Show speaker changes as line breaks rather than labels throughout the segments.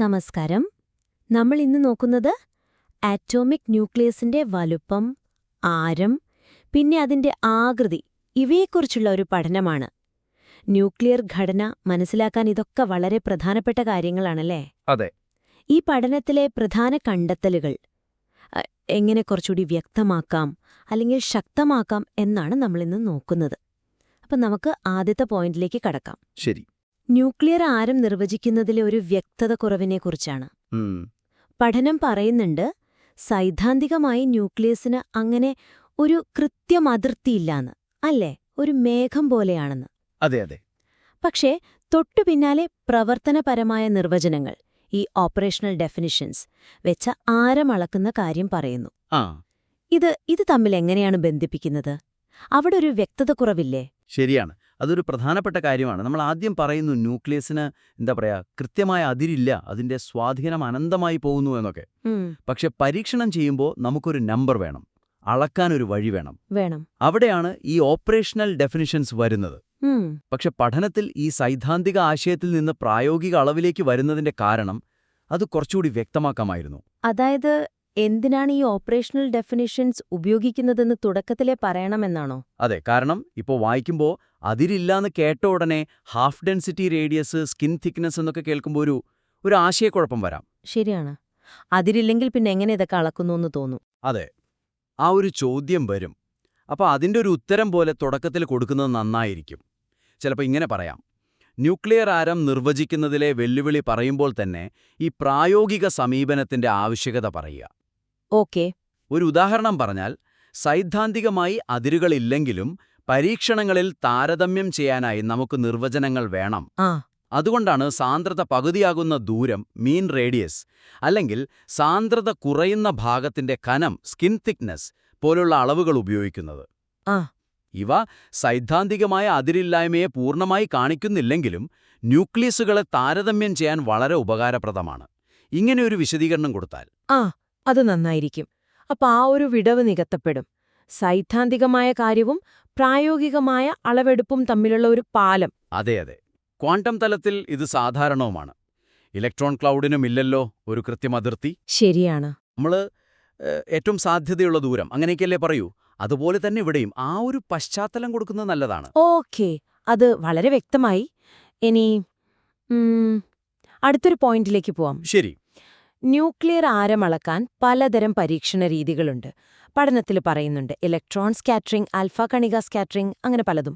നമസ്കാരം. നമ്മൾ ഇന്ന് നോക്കുന്നത് ആറ്റോമിക് ന്യൂക്ലിയസിന്റെ വലുപ്പം, ആരം, പിന്നെ അതിന്റെ ആകൃതി ഇവയെക്കുറിച്ചുള്ള ഒരു പഠനമാണ്. ന്യൂക്ലിയർ ഘടന മനസ്സിലാക്കാൻ ഇതൊക്കെ വളരെ പ്രധാനപ്പെട്ട കാര്യങ്ങളാണല്ലേ?
അതെ.
ഈ പഠനത്തിലെ പ്രധാന കണ്ടെത്തലുകൾ എങ്ങനെ കുറച്ചുകൂടി വ്യക്തമാക്കാം അല്ലെങ്കിൽ ശക്തമാക്കാം എന്നാണ് നമ്മളിന്ന് നോക്കുന്നത്. അപ്പം നമുക്ക് ആദ്യത്തെ പോയിന്റിലേക്ക് കടക്കാം.
ശരി.
ന്യൂക്ലിയർ ആരം നിർവചിക്കുന്നതിലെ ഒരു വ്യക്തത കുറവിനെക്കുറിച്ചാണ്. പഠനം പറയുന്നുണ്ട്, സൈദ്ധാന്തികമായി ന്യൂക്ലിയസിന് അങ്ങനെ ഒരു കൃത്യം അതിർത്തിയില്ലാന്ന്, അല്ലേ? ഒരു മേഘം പോലെയാണെന്ന്.
അതെ അതെ.
പക്ഷേ തൊട്ടു പിന്നാലെ പ്രവർത്തനപരമായ നിർവചനങ്ങൾ, ഈ ഓപ്പറേഷണൽ ഡെഫിനിഷൻസ് വെച്ച ആരമളക്കുന്ന കാര്യം പറയുന്നു. ഇത് തമ്മിൽ എങ്ങനെയാണ് ബന്ധിപ്പിക്കുന്നത്? അവിടെ ഒരു വ്യക്തത കുറവില്ലേ?
ശരിയാണ്. അതൊരു പ്രധാനപ്പെട്ട കാര്യമാണ്. നമ്മൾ ആദ്യം പറയുന്നു ന്യൂക്ലിയസിന് കൃത്യമായ അതിരില്ല, അതിന്റെ സ്വാധീനം അനന്തമായി പോകുന്നു എന്നൊക്കെ. പക്ഷെ പരീക്ഷണം ചെയ്യുമ്പോൾ നമുക്കൊരു നമ്പർ വേണം, അളക്കാനൊരു വഴി വേണം. അവിടെയാണ് ഈ ഓപ്പറേഷണൽ ഡെഫിനിഷൻസ് വരുന്നത്. പക്ഷെ പഠനത്തിൽ ഈ സൈദ്ധാന്തിക ആശയത്തിൽ നിന്ന് പ്രായോഗിക അളവിലേക്ക് വരുന്നതിന്റെ കാരണം അത് കുറച്ചുകൂടി വ്യക്തമാക്കാമായിരുന്നു.
അതായത് എന്തിനാണ് ഈ ഓപ്പറേഷണൽ ഡെഫിനിഷൻസ് ഉപയോഗിക്കുന്നതെന്ന് തുടക്കത്തിലേ പറയണമെന്നാണോ?
അതെ, കാരണം ഇപ്പോൾ വായിക്കുമ്പോൾ അതിരില്ലാന്ന് കേട്ട ഉടനെ half density radius, skin thickness എന്നൊക്കെ കേൾക്കുമ്പോൾ ഒരു ആശയക്കുഴപ്പം വരാം.
ശരിയാണ്. അതിരില്ലെങ്കിൽ പിന്നെ എങ്ങനെ ഇതൊക്കെ അളക്കുന്നു എന്ന് തോന്നും.
അതെ, ആ ഒരു ചോദ്യം വരും. അപ്പോൾ അതിൻ്റെ ഒരു ഉത്തരം പോലെ തുടക്കത്തിൽ കൊടുക്കുന്നത് നന്നായിരിക്കും. ചിലപ്പോൾ ഇങ്ങനെ പറയാം: ന്യൂക്ലിയർ ആരം നിർവചിക്കുന്നതിലെ വെല്ലുവിളി പറയുമ്പോൾ തന്നെ ഈ പ്രായോഗിക സമീപനത്തിന്റെ ആവശ്യകത പറയുക.
ഓക്കെ.
ഒരു ഉദാഹരണം പറഞ്ഞാൽ, സൈദ്ധാന്തികമായി അതിരുകളില്ലെങ്കിലും പരീക്ഷണങ്ങളിൽ താരതമ്യം ചെയ്യാനായി നമുക്ക് നിർവചനങ്ങൾ വേണം. അതുകൊണ്ടാണ് സാന്ദ്രത പകുതിയാകുന്ന ദൂരം, മീൻ റേഡിയസ്, അല്ലെങ്കിൽ സാന്ദ്രത കുറയുന്ന ഭാഗത്തിന്റെ കനം, സ്കിൻ തിക്നെസ് പോലുള്ള അളവുകൾ ഉപയോഗിക്കുന്നത്. ഇവ സൈദ്ധാന്തികമായ അതിരില്ലായ്മയെ പൂർണ്ണമായി കാണിക്കുന്നില്ലെങ്കിലും ന്യൂക്ലിയസുകളെ താരതമ്യം ചെയ്യാൻ വളരെ ഉപകാരപ്രദമാണ്. ഇങ്ങനെയൊരു വിശദീകരണം കൊടുത്താൽ
അത് നന്നായിരിക്കും. അപ്പൊ ആ ഒരു വിടവ് നികത്തപ്പെടും. സൈദ്ധാന്തികമായ കാര്യവും പ്രായോഗികമായ അളവെടുപ്പും തമ്മിലുള്ള ഒരു പാലം.
അതെ അതെ. ക്വാണ്ടം തലത്തിൽ ഇത് സാധാരണവുമാണ്. ഇലക്ട്രോൺ ക്ലൗഡിനും ഇല്ലല്ലോ ഒരു കൃത്യം അതിർത്തി.
ശരിയാണ്.
നമ്മൾ ഏറ്റവും സാധ്യതയുള്ള ദൂരം അങ്ങനെയൊക്കെയല്ലേ പറയൂ. അതുപോലെ തന്നെ ഇവിടെയും ആ ഒരു പശ്ചാത്തലം കൊടുക്കുന്നത് നല്ലതാണ്.
ഓക്കെ, അത് വളരെ വ്യക്തമായി. ഇനി അടുത്തൊരു പോയിന്റിലേക്ക് പോവാം.
ശരി.
ന്യൂക്ലിയർ ആരമളക്കാൻ പലതരം പരീക്ഷണ രീതികളുണ്ട്. പഠനത്തിൽ പറയുന്നുണ്ട് ഇലക്ട്രോൺ സ്കാറ്ററിംഗ്, ആൽഫ കണിക സ്കാറ്ററിംഗ്, അങ്ങനെ പലതും.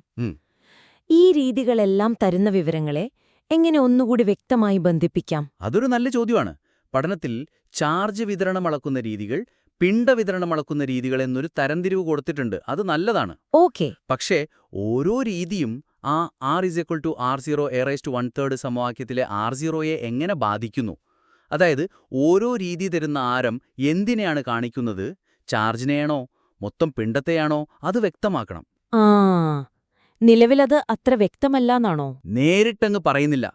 ഈ രീതികളെല്ലാം തരുന്ന വിവരങ്ങളെ എങ്ങനെ ഒന്നുകൂടി വ്യക്തമായി ബന്ധിപ്പിക്കാം?
അതൊരു നല്ല ചോദ്യമാണ്. പഠനത്തിൽ ചാർജ് വിതരണം അളക്കുന്ന രീതികൾ, പിണ്ഡവിതരണം അളക്കുന്ന രീതികൾ എന്നൊരു തരംതിരിവ് കൊടുത്തിട്ടുണ്ട്. അത് നല്ലതാണ്.
ഓക്കെ.
പക്ഷേ ഓരോ രീതിയും ആ R=R0 a⁻⁻³ സമവാക്യത്തിലെ R0യെ എങ്ങനെ ബാധിക്കുന്നു? അതായത് ഓരോ രീതി തരുന്ന ആരം എന്തിനെയാണ് കാണിക്കുന്നത്? ചാർജിനെയാണോ മൊത്തം പിണ്ഡത്തെയാണോ? അത് വ്യക്തമാക്കണം.
നിലവിലത് അത്ര വ്യക്തമല്ലാന്നാണോ?
നേരിട്ടങ്ങ് പറയുന്നില്ല.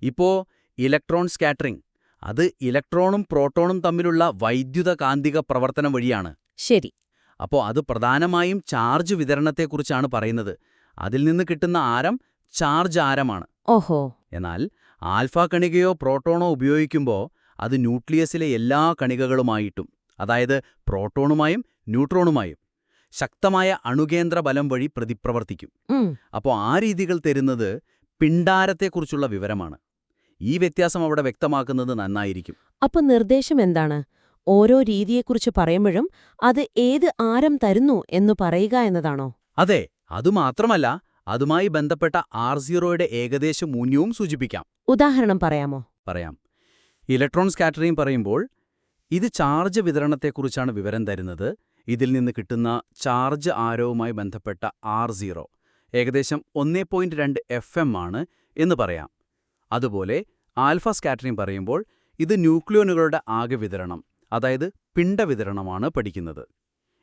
ഇപ്പോ ഇലക്ട്രോൺ സ്കാറ്ററിംഗ്, അത് ഇലക്ട്രോണും പ്രോട്ടോണും തമ്മിലുള്ള വൈദ്യുത കാന്തിക പ്രവർത്തനം വഴിയാണ്.
ശരി.
അപ്പോൾ അത് പ്രധാനമായും ചാർജ് വിതരണത്തെക്കുറിച്ചാണ് പറയുന്നത്. അതിൽ നിന്ന് കിട്ടുന്ന ആരം ചാർജ് ആരമാണ്.
ഓഹോ.
എന്നാൽ ആൽഫ കണികയോ പ്രോട്ടോണോ ഉപയോഗിക്കുമ്പോൾ അത് ന്യൂക്ലിയസിലെ എല്ലാ കണികകളുമായിട്ടും, അതായത് പ്രോട്ടോണുമായും ന്യൂട്രോണുമായും ശക്തമായ അണുകേന്ദ്ര ബലം വഴി പ്രതിപ്രവർത്തിക്കും. അപ്പോൾ ആ രീതികൾ തരുന്നത് പിണ്ഡാരത്തെക്കുറിച്ചുള്ള വിവരമാണ്. ഈ വ്യത്യാസം അവിടെ വ്യക്തമാക്കുന്നത് നന്നായിരിക്കും.
അപ്പോൾ നിർദ്ദേശം എന്താണ്? ഓരോ രീതിയെക്കുറിച്ച് പറയുമ്പോഴും അത് ഏത് ആരം തരുന്നു എന്ന് പറയുക എന്നതാണോ?
അതെ. അതുമാത്രമല്ല, അതുമായി ബന്ധപ്പെട്ട R0യുടെ ഏകദേശ മൂല്യവും സൂചിപ്പിക്കാം.
ഉദാഹരണം പറയാമോ?
പറയാം. ഇലക്ട്രോൺ സ്കാറ്ററിംഗ് പറയുമ്പോൾ ഇത് ചാർജ് വിതരണത്തെക്കുറിച്ചാണ് വിവരം തരുന്നത്. ഇതിൽ നിന്ന് കിട്ടുന്ന ചാർജ് ആരവുമായി ബന്ധപ്പെട്ട R0 ഏകദേശം 1.2 FM ആണ് എന്ന് പറയാം. അതുപോലെ ആൽഫ സ്കാറ്ററിംഗ് പറയുമ്പോൾ ഇത് ന്യൂക്ലിയോണുകളുടെ ആകെ വിതരണം, അതായത് പിണ്ഡവിതരണമാണ് പഠിക്കുന്നത്.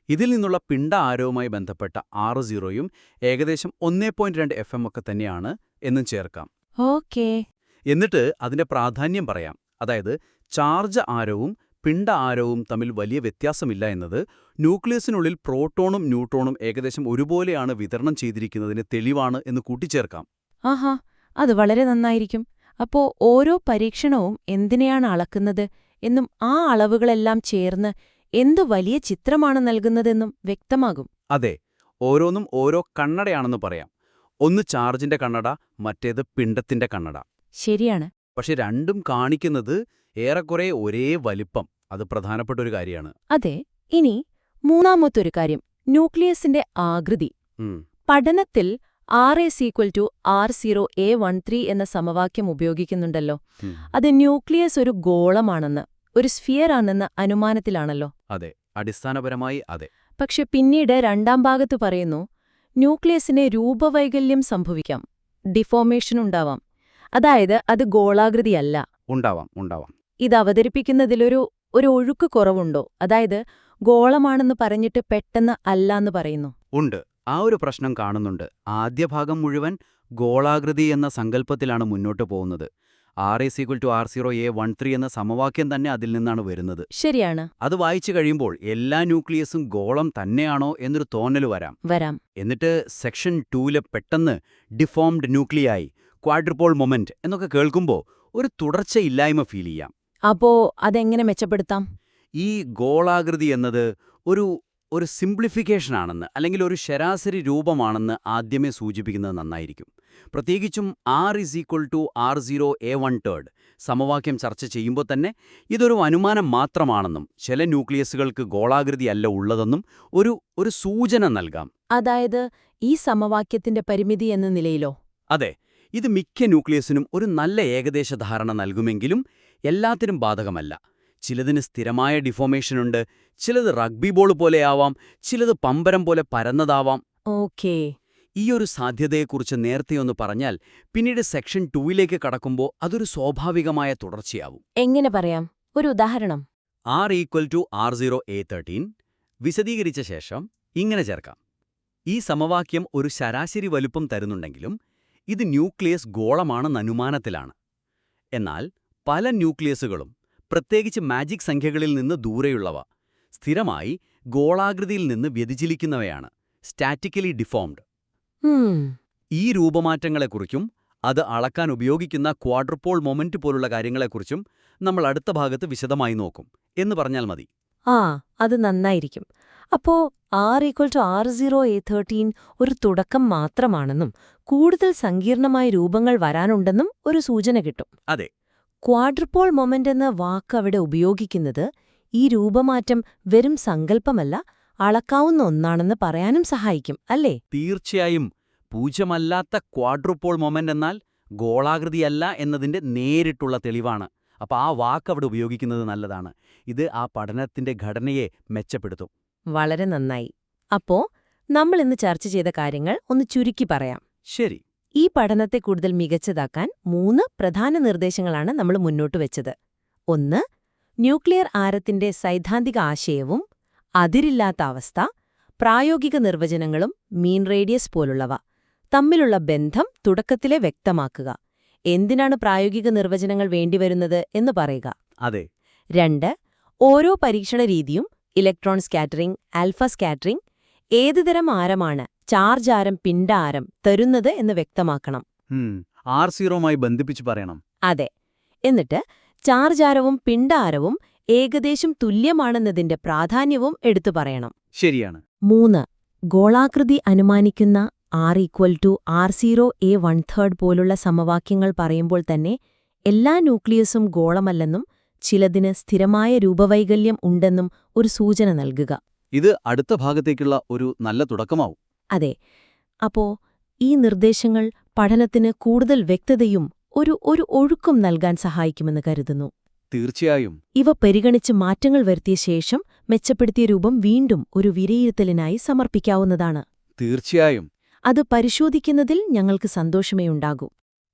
ഇതിൽ നിന്നുള്ള പിണ്ഡ ആരവുമായി ബന്ധപ്പെട്ട R0യും ഏകദേശം 1.2 FM ഒക്കെ തന്നെയാണ് എന്നും ചേർക്കാം.
ഓക്കേ.
എന്നിട്ട് അതിന്റെ പ്രാധാന്യം പറയാം. അതായത് ചാർജ് ആരവും പിണ്ഡ ആരവും തമ്മിൽ വലിയ വ്യത്യാസമില്ല എന്നത് ന്യൂക്ലിയസിനുള്ളിൽ പ്രോട്ടോണും ന്യൂട്രോണും ഏകദേശം ഒരുപോലെയാണ് വിതരണം ചെയ്തിരിക്കുന്നതിന് തെളിവാണ് എന്ന് കൂട്ടിച്ചേർക്കാം.
ആഹാ, അത് വളരെ നന്നായിരിക്കും. അപ്പോ ഓരോ പരീക്ഷണവും എന്തിനെയാണ് അളക്കുന്നത് എന്നും ആ അളവുകളെല്ലാം ചേർന്ന് എന്തു വലിയ ചിത്രമാണ് നൽകുന്നതെന്നും വ്യക്തമാകും.
അതെ, ഓരോന്നും ഓരോ കണ്ണടയാണെന്ന് പറയാം. ഒന്ന് ചാർജിന്റെ കണ്ണട, മറ്റേത് പിണ്ഡത്തിന്റെ കണ്ണട.
ശരിയാണ്.
പക്ഷെ രണ്ടും കാണിക്കുന്നത് ഏറെക്കുറെ ഒരേ വലിപ്പം. അത് പ്രധാനപ്പെട്ട ഒരു കാര്യമാണ്.
അതെ. ഇനി മൂന്നാമത്തൊരു കാര്യം, ന്യൂക്ലിയസിന്റെ ആകൃതി. പഠനത്തിൽ R=R0A13 എന്ന സമവാക്യം ഉപയോഗിക്കുന്നുണ്ടല്ലോ. അത് ന്യൂക്ലിയസ് ഒരു ഗോളമാണെന്ന്, ഒരു സ്ഫിയറാണെന്ന അനുമാനത്തിലാണല്ലോ.
അതെ, അടിസ്ഥാനപരമായി അതെ.
പക്ഷെ പിന്നീട് രണ്ടാം ഭാഗത്ത് പറയുന്നു, ന്യൂക്ലിയസിന് രൂപവൈകല്യം സംഭവിക്കാം, ഡിഫോർമേഷൻ ഉണ്ടാവാം. അതായത് അത് ഗോളാകൃതിയല്ല.
ഉണ്ടാവാം.
ഇത് അവതരിപ്പിക്കുന്നതിലൊരു ഒഴുക്ക് കുറവുണ്ടോ? അതായത് ഗോളമാണെന്ന് പറഞ്ഞിട്ട് പെട്ടെന്ന് അല്ലാന്ന് പറയുന്നു.
ഉണ്ട്. ആ ഒരു പ്രശ്നം കാണുന്നുണ്ട്. ആദ്യ ഭാഗം മുഴുവൻ ഗോളാകൃതി എന്ന സങ്കല്പത്തിലാണ് മുന്നോട്ട് പോകുന്നത്. R=R0A13 എന്ന സമവാക്യം തന്നെ അതിൽ നിന്നാണ് വരുന്നത്.
ശരിയാണ്.
അത് വായിച്ചു കഴിയുമ്പോൾ എല്ലാ ന്യൂക്ലിയസും ഗോളം തന്നെയാണോ എന്നൊരു തോന്നൽ വരാം. എന്നിട്ട് സെക്ഷൻ 2 പെട്ടെന്ന് ഡിഫോംഡ് ന്യൂക്ലിയായി, ക്വാഡ്രുപോൾ മൊമെന്റ് എന്നൊക്കെ കേൾക്കുമ്പോൾ ഒരു തുടർച്ചയില്ലായ്മ ഫീൽ ചെയ്യാം.
അപ്പോ അതെങ്ങനെ മെച്ചപ്പെടുത്താം?
ഈ ഗോളാകൃതി എന്നത് ഒരു സിംപ്ലിഫിക്കേഷനാണെന്ന്, അല്ലെങ്കിൽ ഒരു ശരാശരി രൂപമാണെന്ന് ആദ്യമേ സൂചിപ്പിക്കുന്നത് നന്നായിരിക്കും. പ്രത്യേകിച്ചും R=R0A13 സമവാക്യം ചർച്ച ചെയ്യുമ്പോൾ തന്നെ ഇതൊരു അനുമാനം മാത്രമാണെന്നും ചില ന്യൂക്ലിയസുകൾക്ക് ഗോളാകൃതിയല്ല ഉള്ളതെന്നും ഒരു സൂചന നൽകാം.
അതായത് ഈ സമവാക്യത്തിന്റെ പരിമിതി എന്ന നിലയിലോ?
അതെ, ഇത് മിക്ക ന്യൂക്ലിയസിനും ഒരു നല്ല ഏകദേശ ധാരണ നൽകുമെങ്കിലും എല്ലാത്തിനും ബാധകമല്ല. ചിലതിന് സ്ഥിരമായ ഡിഫോർമേഷനുണ്ട്, ചിലത് റഗ്ബി ബോൾ പോലെയാവാം, ചിലത് പമ്പരം പോലെ പരന്നതാവാം.
ഓക്കേ.
ഈ ഒരു സാധ്യതയെക്കുറിച്ച് നേരത്തെയൊന്ന് പറഞ്ഞാൽ പിന്നീട് സെക്ഷൻ 2 കടക്കുമ്പോൾ അതൊരു സ്വാഭാവികമായ തുടർച്ചയാവും.
എങ്ങനെ പറയാം? ഒരു ഉദാഹരണം.
R=R0A13 വിശദീകരിച്ച ശേഷം ഇങ്ങനെ ചേർക്കാം. ഈ സമവാക്യം ഒരു ശരാശരി വലുപ്പം തരുന്നുണ്ടെങ്കിലും ഇത് ന്യൂക്ലിയസ് ഗോളമാണെന്ന അനുമാനത്തിലാണ്. എന്നാൽ പല ന്യൂക്ലിയസുകളും, പ്രത്യേകിച്ച് മാജിക് സംഖ്യകളിൽ നിന്ന് ദൂരെയുള്ളവ, സ്ഥിരമായി ഗോളാകൃതിയിൽ നിന്ന് വ്യതിചലിക്കുന്നവയാണ്, സ്റ്റാറ്റിക്കലി ഡിഫോംഡ്. ഈ രൂപമാറ്റങ്ങളെക്കുറിച്ചും അത് അളക്കാൻ ഉപയോഗിക്കുന്ന ക്വാഡ്രുപോൾ മൊമെന്റ് പോലുള്ള കാര്യങ്ങളെക്കുറിച്ചും നമ്മൾ അടുത്ത ഭാഗത്ത് വിശദമായി നോക്കും എന്ന് പറഞ്ഞാൽ മതി.
അത് നന്നായിരിക്കും. അപ്പോ R=R0A13 ഒരു തുടക്കം മാത്രമാണെന്നും കൂടുതൽ സങ്കീർണമായ രൂപങ്ങൾ വരാനുണ്ടെന്നും ഒരു സൂചന കിട്ടും.
അതെ.
ക്വാഡ്രുപോൾ മൊമെന്റ് എന്ന വാക്ക് അവിടെ ഉപയോഗിക്കുന്നത് ഈ രൂപമാറ്റം വെറും സങ്കല്പമല്ല, അളക്കാവുന്ന ഒന്നാണെന്ന് പറയാനും സഹായിക്കും, അല്ലേ?
തീർച്ചയായും. പൂജ്യമല്ലാത്ത ക്വാഡ്രുപോൾ മൊമെന്റ് എന്നാൽ ഗോളാകൃതിയല്ല എന്നതിന്റെ നേരിട്ടുള്ള തെളിവാണ്. അപ്പോൾ ആ വാക്ക് അവിടെ ഉപയോഗിക്കുന്നത് നല്ലതാണ്. ഇത് ആ പഠനത്തിന്റെ ഘടനയെ മെച്ചപ്പെടുത്തും.
വളരെ നന്നായി. അപ്പോ നമ്മൾ ഇന്ന് ചർച്ച ചെയ്ത കാര്യങ്ങൾ ഒന്ന് ചുരുക്കി പറയാം.
ശരി.
ഈ പഠനത്തെ കൂടുതൽ മികച്ചതാക്കാൻ 3 പ്രധാന നിർദ്ദേശങ്ങളാണ് നമ്മൾ മുന്നോട്ട് വെച്ചത്. 1. ന്യൂക്ലിയർ ആരത്തിന്റെ സൈദ്ധാന്തിക ആശയവും അതിരില്ലാത്ത അവസ്ഥ, പ്രായോഗിക നിർവചനങ്ങളും മീൻ റേഡിയസ് പോലുള്ളവ തമ്മിലുള്ള ബന്ധം തുടക്കത്തിലെ വ്യക്തമാക്കുക. എന്തിനാണ് പ്രായോഗിക നിർവചനങ്ങൾ വേണ്ടിവരുന്നത് എന്ന് പറയുക.
അതെ.
2. ഓരോ പരീക്ഷണ രീതിയും, ഇലക്ട്രോൺ സ്കാറ്ററിംഗ്, ആൽഫ സ്കാറ്ററിംഗ്, ഏതുതരം ആരമാണ്, ചാർജ് ആരം, പിണ്ഡ ആരം തരുന്നത് എന്ന് വ്യക്തമാക്കണം.
R0മായി ബന്ധിപ്പിച്ച് പറയണം.
അതെ. എന്നിട്ട് ചാർജ് ആരവും പിണ്ഡ ആരവും ഏകദേശം തുല്യമാണെന്നതിന്റെ പ്രാധാന്യവും എടുത്തു പറയണം.
ശരിയാണ്.
3. ഗോളാകൃതി അനുമാനിക്കുന്ന R=R0A13 പോലുള്ള സമവാക്യങ്ങൾ പറയുമ്പോൾ തന്നെ എല്ലാ ന്യൂക്ലിയസും ഗോളമല്ലെന്നും ചിലതിന് സ്ഥിരമായ രൂപവൈകല്യം ഉണ്ടെന്നും ഒരു സൂചന നൽകുക.
ഇത് അടുത്ത ഭാഗത്തേക്കുള്ള ഒരു നല്ല തുടക്കമാവും.
അതെ. അപ്പോ ഈ നിർദ്ദേശങ്ങൾ പഠനത്തിന് കൂടുതൽ വ്യക്തതയും ഒരു ഒഴുക്കും നൽകാൻ സഹായിക്കുമെന്ന് കരുതുന്നു.
തീർച്ചയായും.
ഇവ പരിഗണിച്ച് മാറ്റങ്ങൾ വരുത്തിയ ശേഷം മെച്ചപ്പെടുത്തിയ രൂപം വീണ്ടും ഒരു വിലയിരുത്തലിനായി സമർപ്പിക്കാവുന്നതാണ്.
തീർച്ചയായും.
അത് പരിശോധിക്കുന്നതിൽ ഞങ്ങൾക്ക് സന്തോഷമേ ഉണ്ടാകൂ.